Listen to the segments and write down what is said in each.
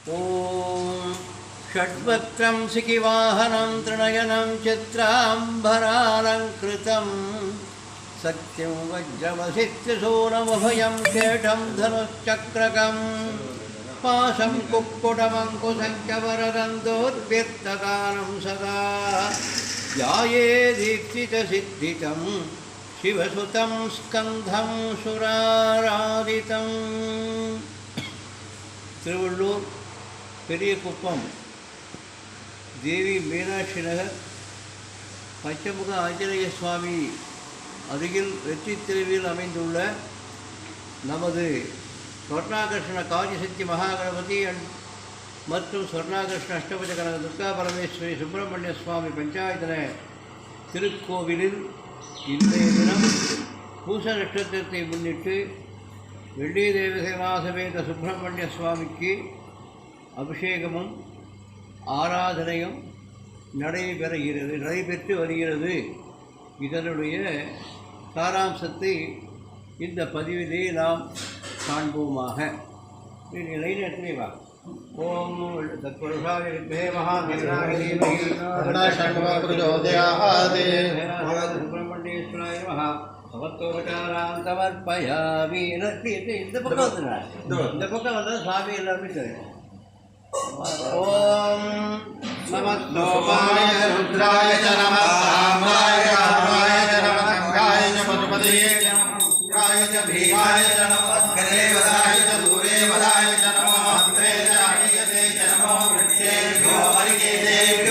ॐ षड्वक्त्रं सिकिवाहनं त्रिनयनं चित्राम्बरालङ्कृतं सत्यं वज्रवसित्यसूनमभयं शेषं धनुश्चक्रकं पाशं कुक्कुटमङ्कुशङ्कवरदन्तोद्व्यक्तकानं सदा ध्याये दीक्षितसिद्धितं शिवसुतं स्कन्धं सुराराधितं। திருவள்ளூர் பெரியகுப்பம் தேவி மீனாட்சி நகர் பஞ்சமுக ஆஞ்சநேய சுவாமி அருகில் வெற்றி தெருவில் அமைந்துள்ள நமது ஸ்வர்ணாகர்ஷ்ண காஞ்சிசக்தி மகாகணபதி மற்றும் ஸ்வர்ணாகர்ஷ்ண அஷ்டபுஜ கனக துர்கா பரமேஸ்வரி சுப்பிரமணிய சுவாமி பஞ்சாயத்தன திருக்கோவிலில் இன்றைய தினம் பூச நட்சத்திரத்தை முன்னிட்டு வெள்ளி தேவசேனாசமேத சுப்பிரமணிய சுவாமிக்கு அபிஷேகமும் ஆராதனையும் நடைபெற்று வருகிறது. இதனுடைய சாராம்சத்தை இந்த பதிவிலே நாம் காண்போமாக. லைன் வா. ஓம் தத்புருஷாய வித்மஹே சுப்பிரமணியேஸ்வராய நமஹ. சமத்தோபச்சாரம் சமர்ப்பயாமி. இந்த பக்கம் வந்துடுறார். இந்த பக்கம் வந்தால் சாமி எல்லாருமே தெரியும். ஓம் நமஸ்தோமாய ருத்ராய நமः சாம்ராய ராமாய நமः சங்காய பசுபதயே நமः உக்ராய பீமாய நமः கரேவதாய தூரே வதாய நமः அத்ரே ஜாயதே நமः விருட்சே கோமரிகே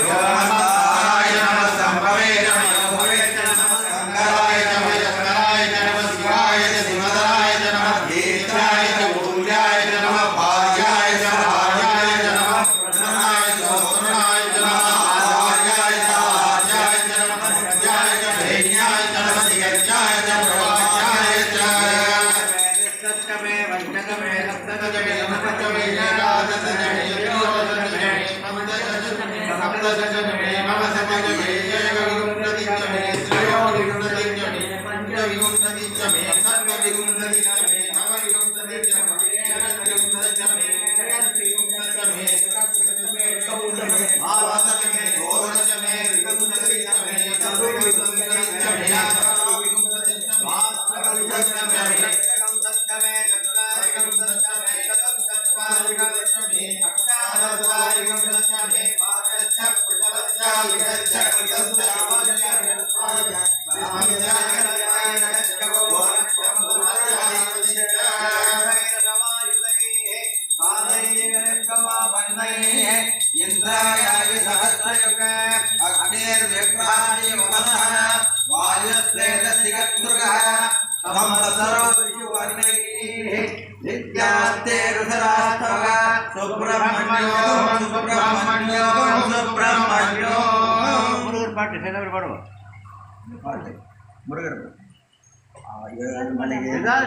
கோமராய நமः சம்பவே நமः யோகவே நமः சங்கராய நமः சங்கராய நமः சிவாய சிவதாய நமः தீர்த்தாய பூஜாய நமः பாயாய நமः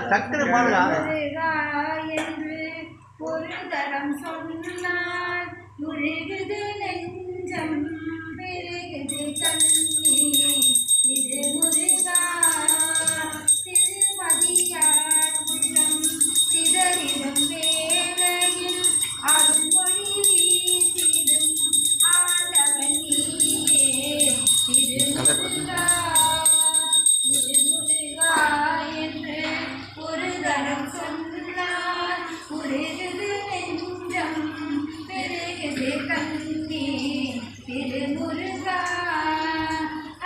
சக்கரை பாடலாம் என்று ஒரு தரம் சொன்னால் முருகுது நெஞ்சம் பெருகுது கண்ணீர். இது முருகா திருமதியார் உள்ளம் சிதறிடும் வேளையில் அருள்மொழி வீசிடும் ஆண்டவன் நீயே. இது முருகா என்று ஒரு தரம் சொன்னால் உருகுது நெஞ்சம் பெருகுது கண்ணீர். திருமுருகா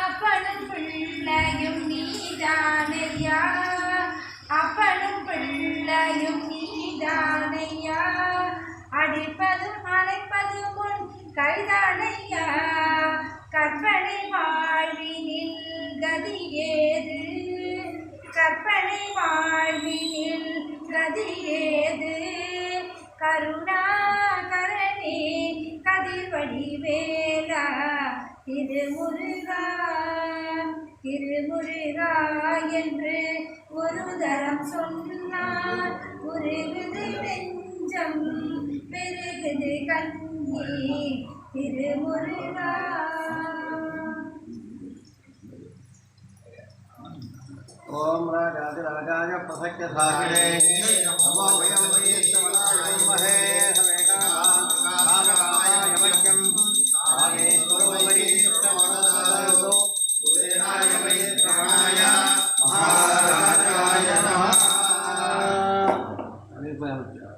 அப்பனும் பிள்ளையும் நீதானையா, அப்பனும் பிள்ளையும் நீதானையா, அடிப்பதும் அழைப்பதும் உன் கைதானையா. கற்பனை வாழ்வினில் கதியேது, கற்பனை வாழ்வினில் கதியேது. கருணாகரனே கதிர்வடி வேலா திருமுருகா. திருமுருகா என்று ஒரு தரம் சொன்னால் உருகுது நெஞ்சம் பெருகுது கண்ணீர். திருமுருகா ओम राजाधिराजाय प्रसक्य सागिने नमो वयं वैष्णवाय विद्महे समेकानां போய் அமைச்சர்